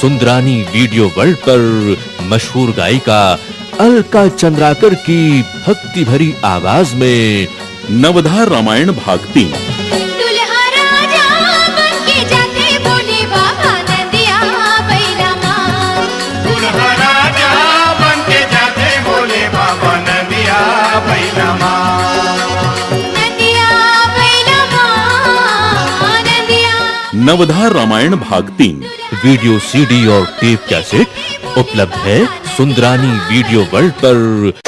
Sundarani video world पर मशहूर गायिका अलका चंद्राकर की भक्ति भरी आवाज में नवधार रामायण भाग 3। नवधार रामायण भाग 3 वीडियो सीडी और टेप कैसेट उपलब्ध है सुंदरानी वीडियो वर्ल्ड पर।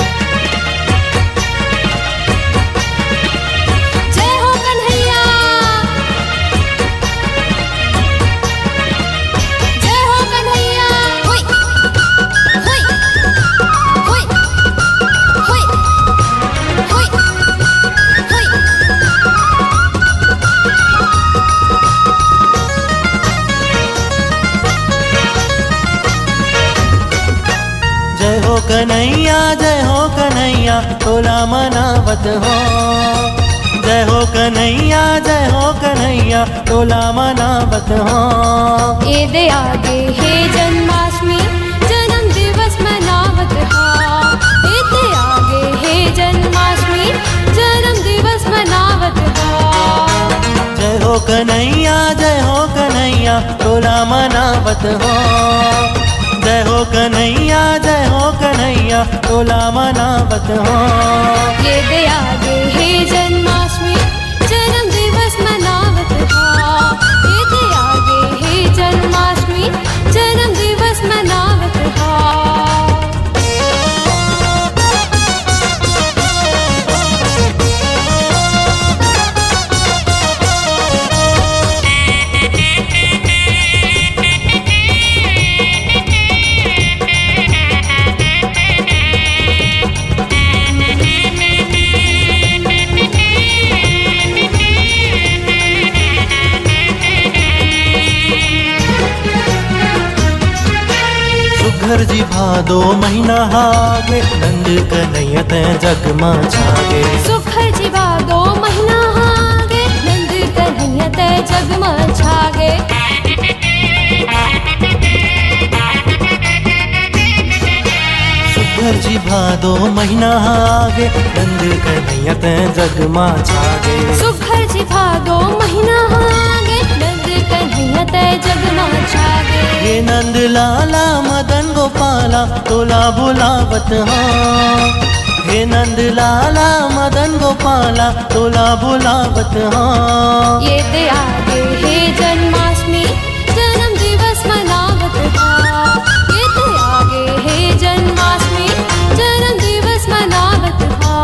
जय हो कन्हैया तोला मनावत हो। जय हो कन्हैया तोला मनावत हो। ईद आगे हे जन्माष्टमी जन्म दिवस मनावत हा। ईद आगे हे जन्माष्टमी जन्म दिवस मनावत हा। जय हो कन्हैया तोला मनावत हो। जय हो कन्हैया तोला मनावत हो। ईद आगे हे जन्माष्टमी जन्म दिवस मनावत हा। ईद आगे हे जन्माष्टमी जन्म दिवस मनावत हा। घर जी भादो महीना हागे नंद कन्हैया ते जग मां छागे। सुखर जी भादो महीना हागे नंद कन्हैया ते जग मां छागे। सुखर जी भादो महीना हागे नंद कन्हैया ते जग मां छागे। सुखर जी भादो महीना हागे नंद कन्हैया ते जग मां छागे। हे नंद लाला मदन गोपाला तोला बुलावत हो। हे नंद लाला मदन गोपाला तोला बुलावत हो। ईद आगे हे जन्माष्टमी जन्म दिवस मनावत हा। ईद आगे हे जन्माष्टमी जन्म दिवस मनावत हा।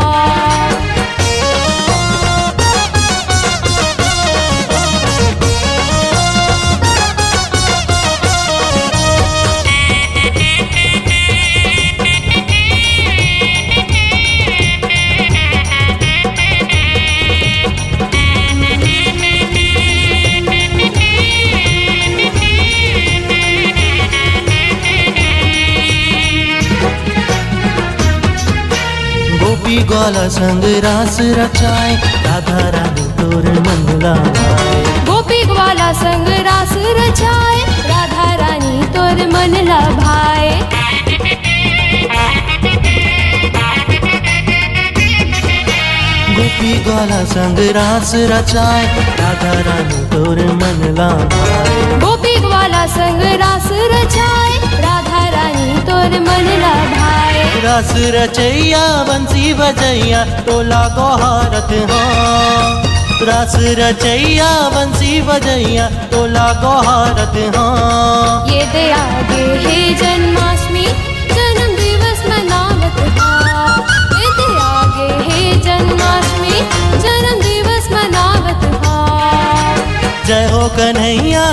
गोपी ग्वाला संग रास रचाए राधा रानी तोर मन लाए। गोपी ग्वाला संग रास रचाए राधा रानी तोर मन लभाए। गोपी ग्वाला संग रास रचाए राधा रानी तोर मन लाए। गोपी ग्वाला संग रास रचाए राधा रानी तोर मन लभाए। रास रचैया बंसी बजैया तोला गोहारत हो। रास रचैया बंसी बजैया तोला गोहारत हो। ईद आगे हे जन्माष्टमी जन्म दिवस मनावत हा। ईद आगे हे जन्माष्टमी जन्म दिवस मनावत हा। जय हो कन्हैया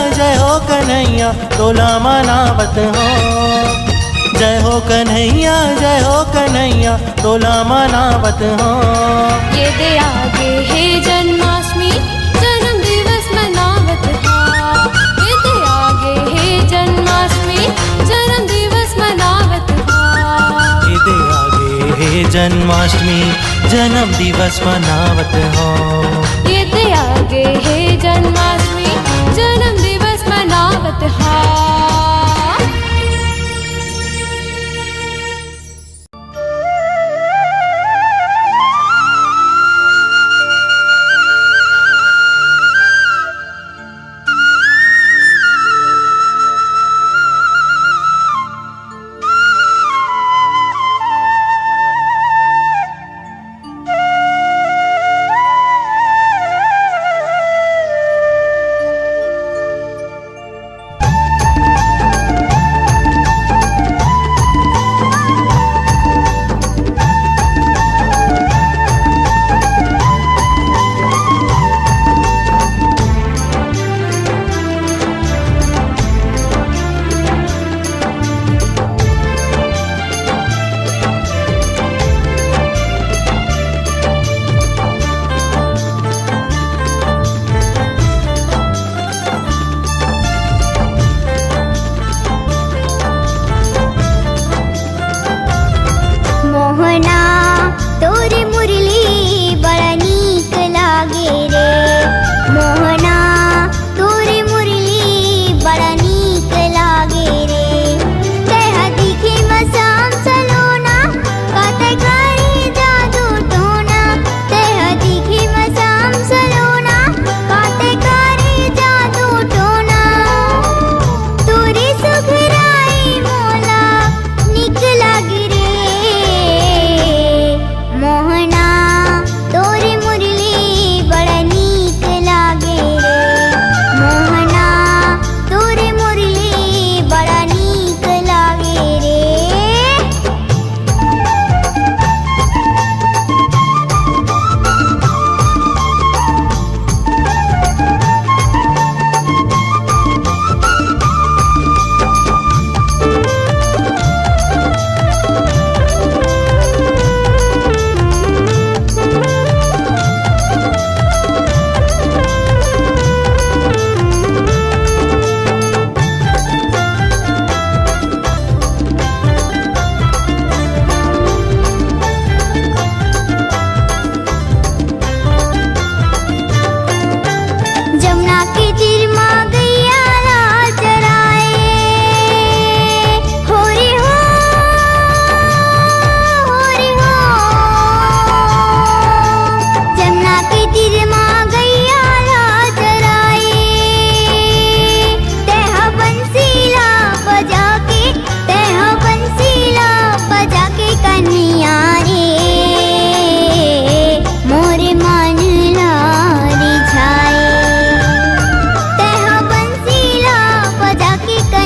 तोला मनावत हो। जय हो कन्हैया तोला मनावत हो। ईद आगे हे जन्माष्टमी जन्म दिवस मनावत हा। ईद आगे हे जन्माष्टमी जन्म दिवस मनावत हा। ईद आगे हे जन्माष्टमी जन्म दिवस मनावत हो। ईद आगे हे जन्माष्टमी जन्म दिवस मनावत हा।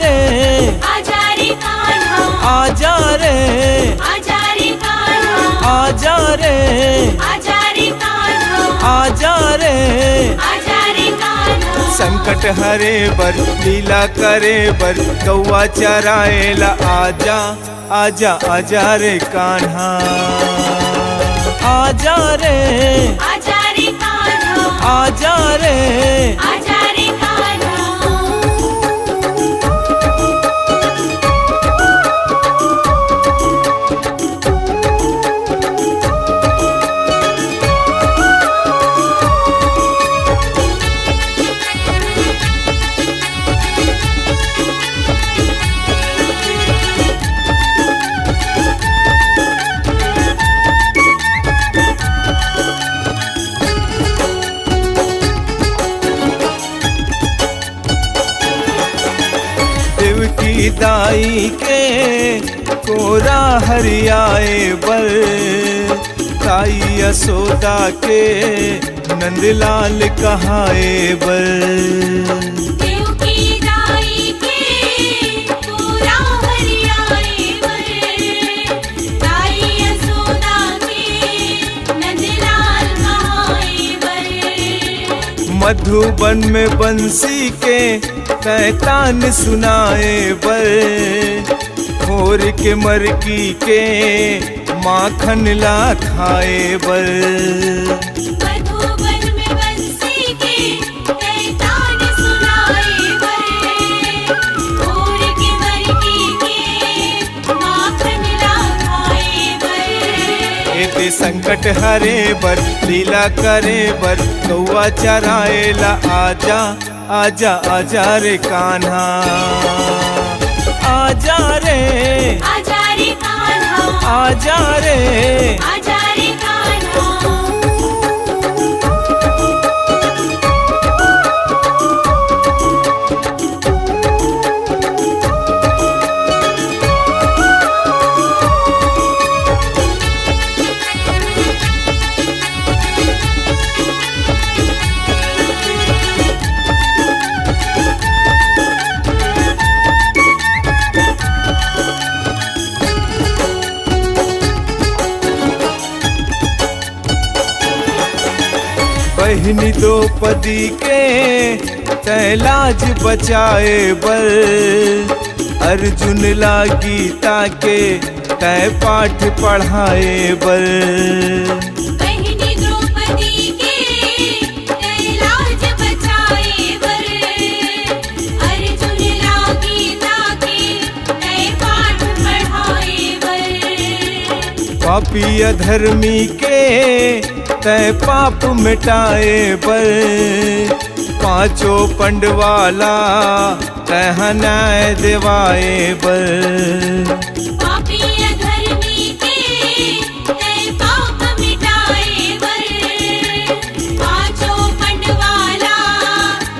रे आजा रे कान्हा आजा रे आजा रे कान्हा आजा रे आजा रे कान्हा आजा रे आजा रे कान्हा संकट हरे बर लीला करे बर गौवा चराएला आजा आजा आजा रे कान्हा आजा रे आजा रे कान्हा आजा रे आजा रे कान्हा देवकी दाई के कोरा हरियाए बर ताई यशोदा के नंदलाल कहाए बर देव की दाई के पूरा हरियाए बर ताई यशोदा के नंदलाल कहाए बर मधुबन में बंसी के तैतान सुनाए बर खोर के मरकी के माखन ला खाए बर मधुबन में बंसी के तैतान सुनाए बर और के मरकी के माखन ला खाए बर एते संकट हरे बर लीला करे बर गौवा चराएला आजा आजा आजा रे कान्हा आजा रे आजा रे कान्हा आजा रे आजा रे कान्हा बहनी द्रौपदी के तैलाज बचाए बर अर्जुन ला गीता के तय पाठ पढ़ाए बर बहनी द्रौपदी के तैलाज बचाए बर अर्जुन ला गीता के तय पाठ पढ़ाए बर पापी अधर्मी के तय पाप मिटाए बर पांचों पंडवाला तह न्याय दिवाए बर पापी अधर्मी के तय पाप मिटाए बर पांचों पंडवाला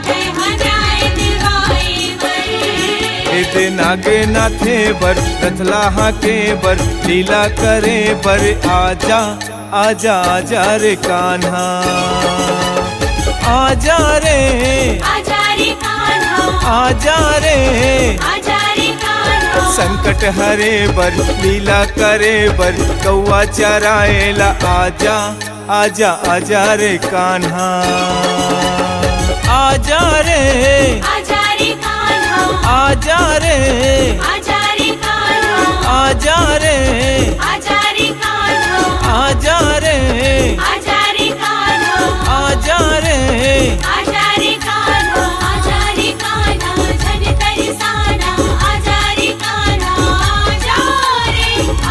तह न्याय दिवाए बर एते नागे नाथे बर रथलाहा के बर लीला करे बर आजा आजा आजा रे कान्हा आजा रे आजा रे कान्हा आजा रे आजा रे कान्हा संकट हरे बर लीला करे बर गौवा चराएला आजा आजा आजा रे कान्हा आजा रे आजा रे कान्हा आजा रे आजा रे कान्हा आजा रे आजा रे कान्हा आजा रे आजा रे कान्हा आजा रे आजा रे कान्हा आजा रे कान्हा जन तरसाना आजा रे कान्हा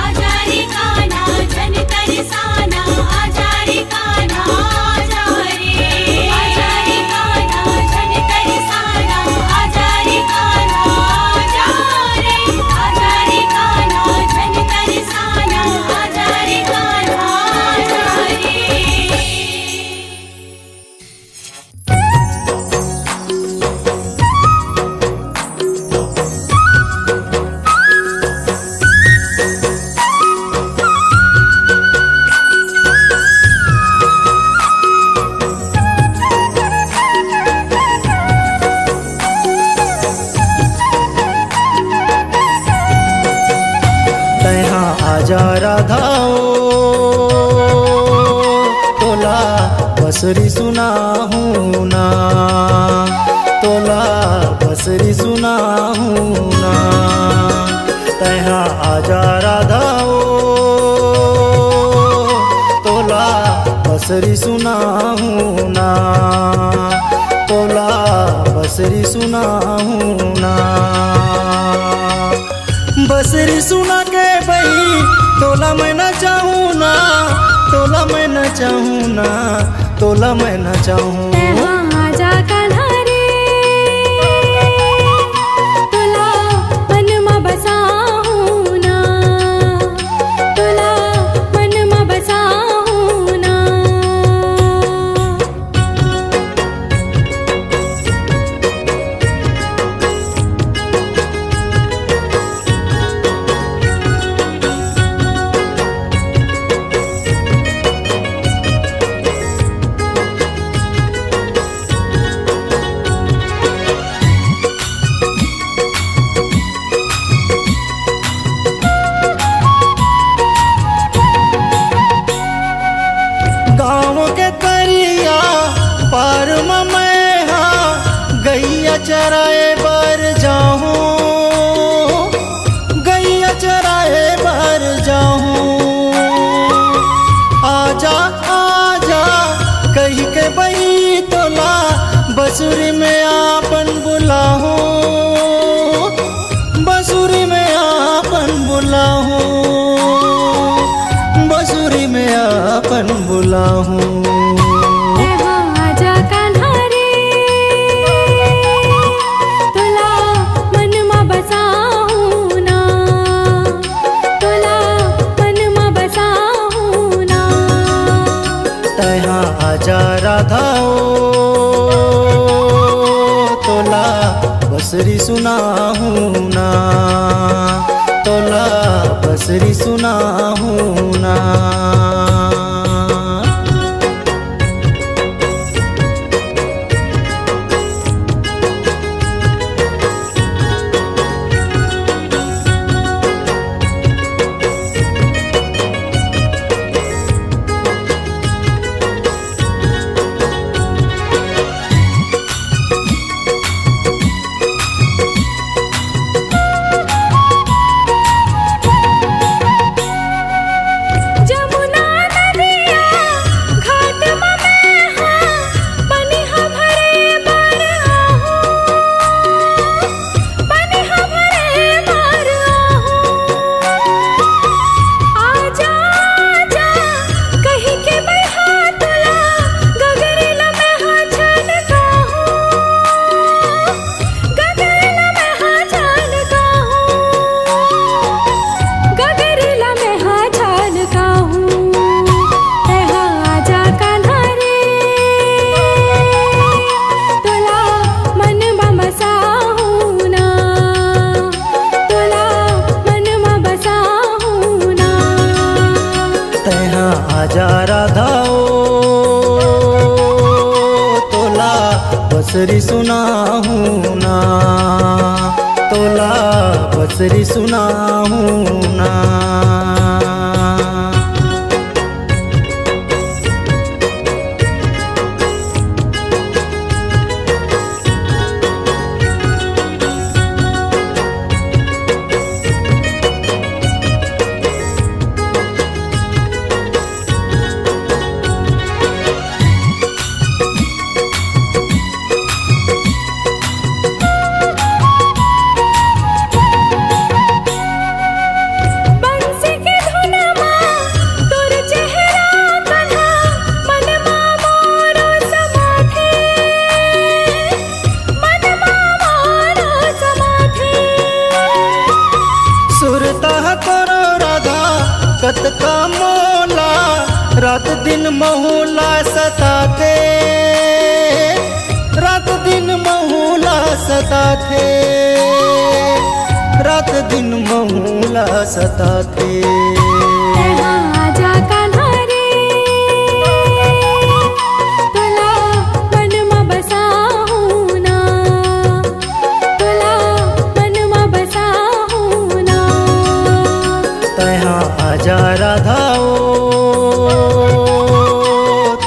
आजा रे कान्हा जन तरसाना आजा रे कान्हा आजा रे कान्हा जन तरसाना आजा रे कान्हा आजा रे कान्हा जन तरसाना बसरी सुनाहूँ ना, तोला बसरी सुनाहूँ ना। तैहा आजा राधा ओ, तोला बसरी सुनाहूँ ना, तोला बसरी सुनाहूँ ना। बसरी सुना के बही तोला मैं न चाहूँ ना, तोला मैं न चाहूँ ना, तोला मैं न चाहूँ। आजा कान्हा रे, तोला मनमा बसाहूँ ना, तोला मनमा बसाहूँ ना। गाँव के तरिया पार में मैं हाँ गैया चराए बर जाऊँ, गैया चराए बर जाऊँ। आजा आजा कही के बई तोला बसुरी में आपन बुलाहूँ, बसुरी में आपन बुलाहूँ, बसुरी में आपन बुलाहूँ। आजा कान्हा रे, तोला मनमा बसाहूँ ना, तोला मनमा बसाहूँ ना। तैहा आजा राधा ओ, तोला बसरी सुनाहूँ ना, तोला बसरी सुनाहूँ ना। जमुना नदिया घाट में मैं हाँ पनिहा भरे बार आहूँ, पनिहा भरे बार आहूँ। आजा आजा कही के बैहा तोला गगरेला में हाँ छनकाहूँ, गगरेला में हाँ छनकाहूँ, गगरेला में हाँ छनकाहूँ। तैहा आजा कान्हा रे, तोला मनमा बसाहूँ ना, तोला मनमा बसाहूँ ना। तैहा आजा राधा ओ, तोला बसरी सुनाहूँ ना, तोला बसरी सुनाहूँ ना। बंसी के धुनमा तोर चेहरा कान्हा मनमा मोरो समाथे, मनमा मोरो समाथे। सुरता तोरो राधा कतका मोला, रात दिन महुला सताथे, रात दिन महुला सताथे, रात दिन महुला सताथे। तैहा आजा कान्हा रे, तोला मनमा बसाहूँ ना, तोला मनमा बसाहूँ ना। तैहा आजा राधा ओ,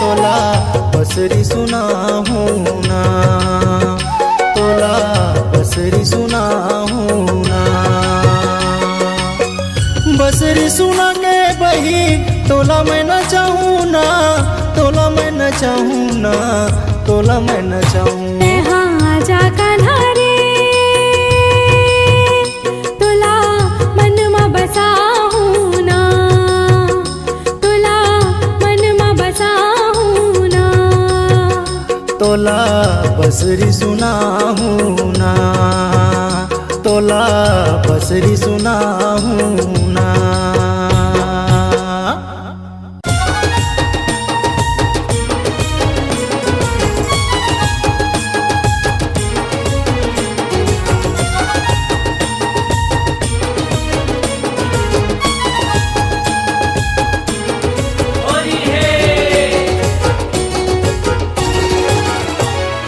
तोला बसरी सुनाहूं ना, तोला बसरी सुनाहूं ना। बसरी सुना के बही तोला मैं न चाहूं ना, तोला मैं न चाहूं ना, तोला मैं न चाहूं। हाँ जा कान्हा रे, तुला मन में बसाहूं ना, तुला मन में बसाहूं ना। तोला बसरी सुनाहूं ना, तोला बसरी सुनाहूं ना।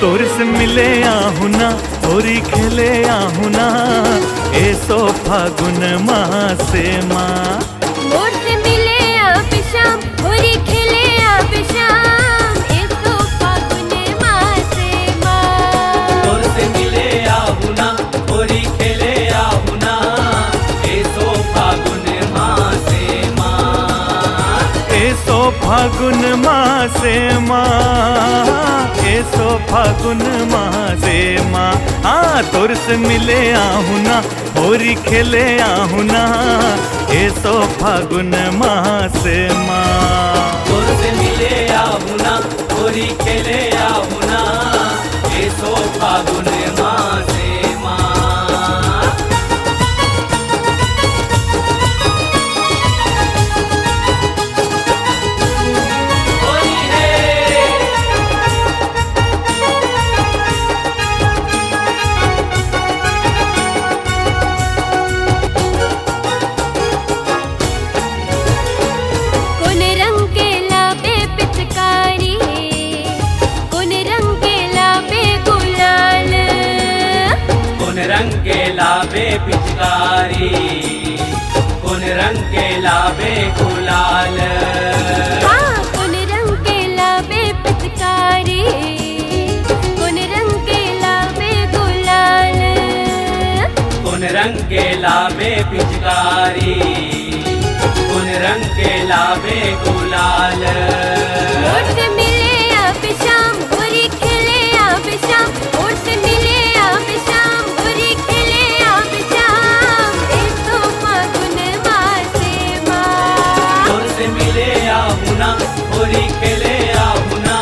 तोर से मिले आहू ना, होरी खेले आहू ना, ऐसो फागुन मासे माँ। मोर से मिले आप शाम, होरी खेले आप शाम, ऐसो फागुन मासे माँ। तोर से मिले आहू ना, होरी खेले आहू ना, ऐसो फागुन मासे माँ। ऐसो फागुन मासे माँ, ऐसो फागुन मासे माँ। हाँ तोर से मिले आहू ना, होरी खेले आहू ना, ऐसो फागुन मासे माँ। तोर से मिले आहू ना, होरी खेले आहू ना, ऐसो फागुन मासे माँ। होली है कौन रंग के लाबे पिचकारी, कौन रंग के लाबे गुलाल। कौन रंग के लाबे पिचकारी, कौन रंग के लाबे गुलाल। हाँ कौन रंग के लाबे पिचकारी, कौन रंग के लाबे गुलाल। कौन रंग के लाबे पिचकारी, कौन रंग के लाबे गुलाल। मोर से मिले आप शाम, होरी खेले आप शाम, मोर से मिले आप शाम, होरी खेले आप शाम, ऐसो फागुन मासे माँ। तोर से मिले आहू ना, होरी खेले आहू ना,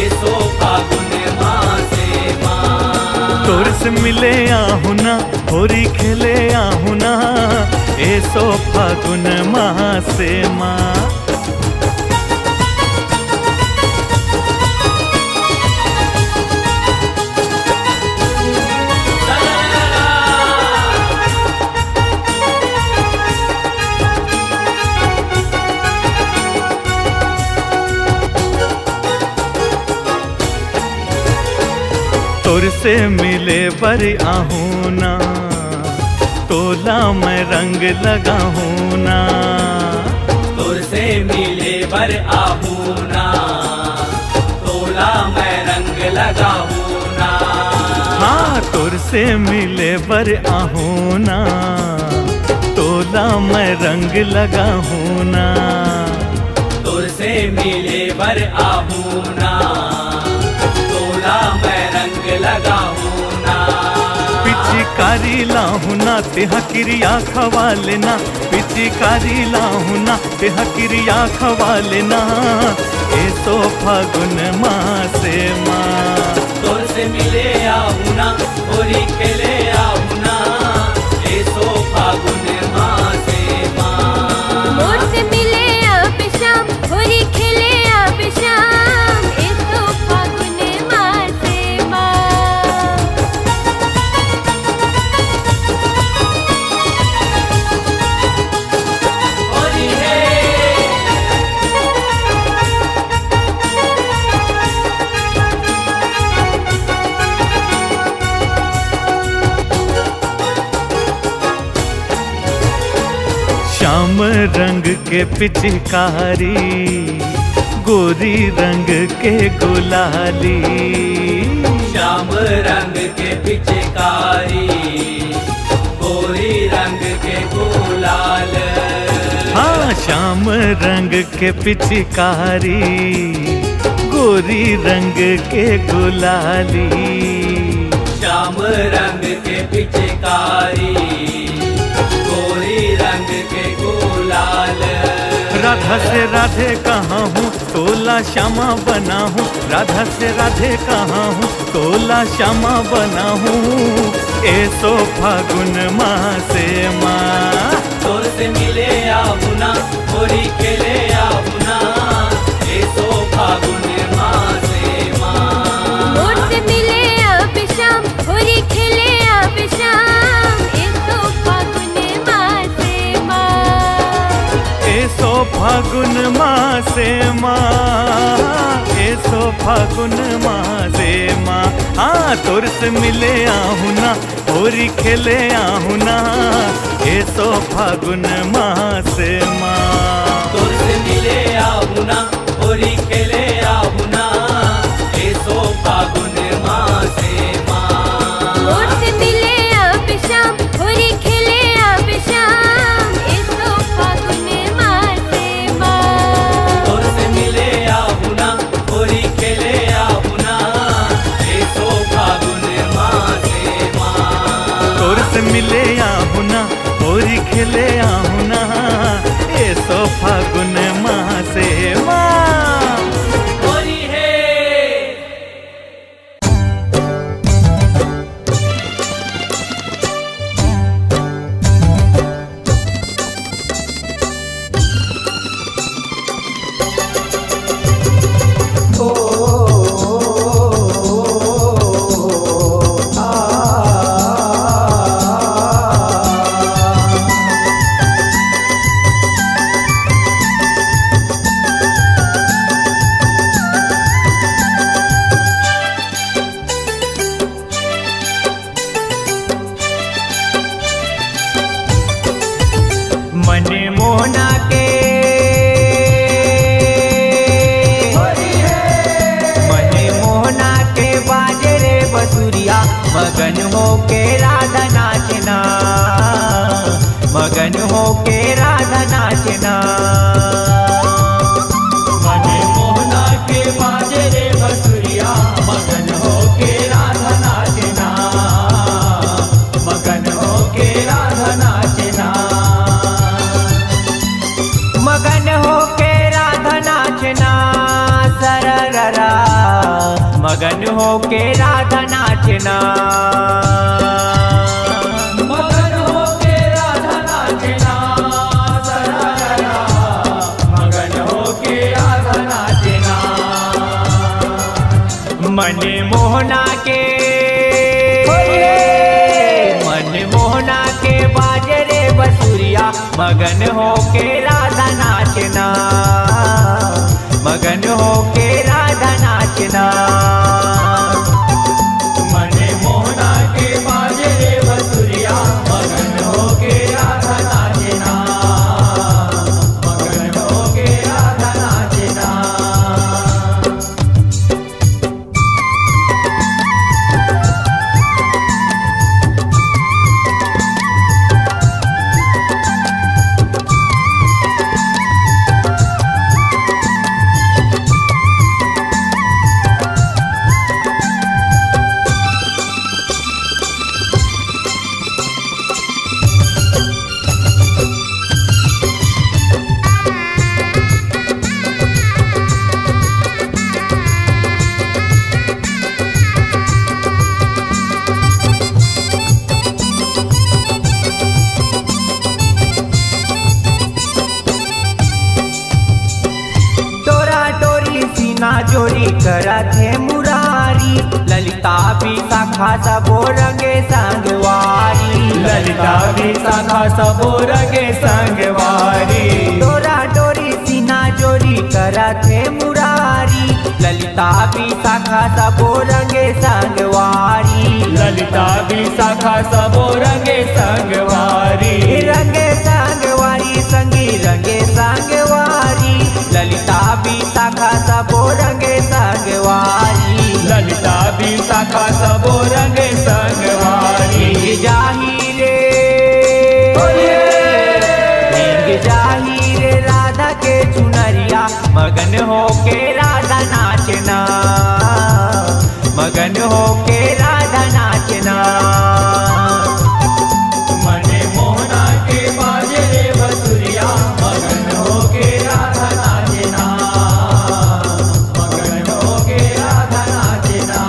ऐसो फागुन मासे माँ। तोर से मिले आहू ना, होरी खेले आहू ना, ऐसो फागुन मासे माँ। तोर से मिले बर आहू ना, तोला मैं रंग लगाहूँ ना। तोर से मिले बर आहू ना, तोला मैं रंग लगाहू ना। हाँ तोर से मिले बर आहू ना, तोला मैं रंग लगाहूँ ना। तोर से मिले बर आहू ना, तोला मैं रंग लगाहू ना। पिचकारी लाहू ना, तेहा क्रिया खवा लेना, पिचकारी लाहू ना, तेहा क्रिया खवा लेना, ऐसो फागुन मासे माँ। तोर से मिले आहू ना, होरी खेले आहू ना, ऐसो फागुन मासे माँ। मोर से मिले आप शाम, होरी खेले आप शाम, ऐसो फागुन मासे माँ। होली है श्याम रंग के पिचकारी, गोरी रंग के गुलाली। श्याम रंग के पिचकारी, गोरी रंग के गुलाल। हाँ, श्याम रंग के पिचकारी, गोरी रंग के गुलाली। श्याम रंग के पिचकारी, गोरी रंग के गुलाल। राधा से राधे कहाँ हूँ, तोला श्यामा बना हूँ। राधा से राधे कहाँ हूँ, तोला श्यामा बना हूँ। ऐसो फागुन मासे माँ, तोर से मिले आहुना, होरी खेले आहुना। ऐसो फागुन मासे माँ। मोर से मिले अब शाम, होरी खेले अब शाम। ऐसो फागुन मासे माँ। ऐसो फागुन मासे माँ, ऐसो फागुन मासे माँ। हाँ, तोर से मिले आहुना, होरी खेले आहुना। ऐसो फागुन मासे माँ। तोर से मिले आहुना, होरी खेले आहुना। ऐसो फागुन मासे माँ। मोर से मिले अब शाम, होरी खेले अब शाम। ऐसो फागुन मासे माँ। तोर से मिले आहुना, होरी खेले आहुना। ऐसो फागुन मासे माँ। तोर से मिले आहुना, होरी खेले आहुना। ऐसो फागुन मासे माँ। होरी है। मन मोहना के मन मोहना के बाजे रे बसुरिया। मगन हो के राधा नाचना, मगन हो के राधा नाचना। मन मोहना के बाजे रे बसुरिया। मगन हो के राधा नाचना, मगन हो के राधा नाचना। मगन हो के राधा नाचना सरररा। मगन हो के राधा नाचना, मगन हो के राधा नाचना सरररा। मगन हो के राधा नाचना। मन मोहना के मन मोहना के बाजे रे बसुरिया। मगन हो के राधा नाचना, मगन हो के राधा नाचना। मन मोहना के बाजे रे बसुरिया। मगन हो के राधा नाचना, मगन हो के राधा नाचना। जोरी करत है मुरारी। ललिता भी शाखा सबो रंगे संगवारी। ललिता भी शाखा सबो रंगे संगवारी। डोरा डोरी सीना जोरी करत है मुरारी। ललिता भी शाखा सबो रंगे संगवारी। ललिता भी शाखा सबो रंगे संगवारी। रंगे संगवारी संगी रंगे संगवारी। ललिता भी शाखा देखा सबो रंग संगवारी भीग जाही रे राधा के चुनरिया मगन हो के राधा नाचना मगन हो के राधा नाचना मने मोहना के बाजे रे बसुरिया मगन हो के राधा नाचना मगन हो के राधा नाचना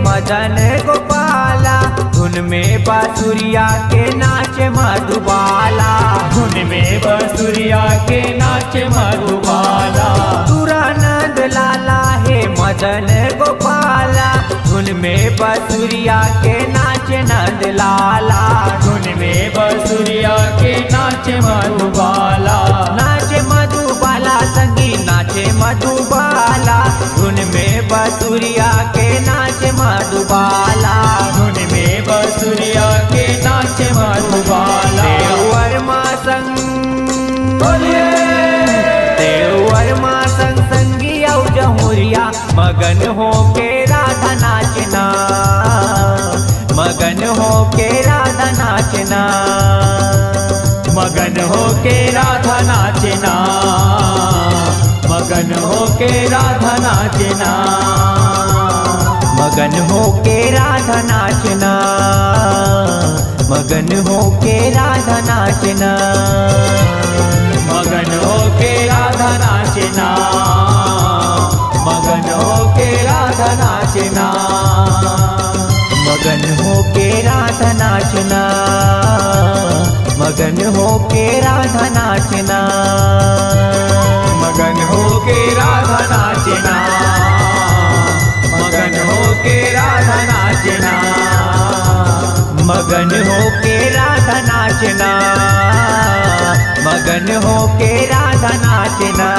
मदन गोपाला धुन में बांसुरिया के नाच मधुबाला धुन में बांसुरिया के नाच मधुबाला तुरानंद लाला है मदन गोपाला धुन में बांसुरिया के नाच नंद लाला धुन में बांसुरिया के नाच मधुबाला नाच मधुबाला संगी नाचे मधुबाला धुन में बांसुरिया के नाच मधुबाला धुन में बांसुरिया के नाच मधुबाला देवर संग संगी औ जहुरिया मगन हो के राधा नाचना मगन हो के राधा नाचना मगन हो के राधा नाचना मगन हो के राधा नाचना मगन हो के राधा नाचना मगन हो के राधा नाचना मगन हो के राधा नाचना मगन हो के राधा नाचना मगन हो के राधा नाचना मगन हो के राधा नाचना मगन हो के राधा नाचना मगन हो के राधा नाचना मगन हो के राधा नाचना मगन हो के राधा नाचना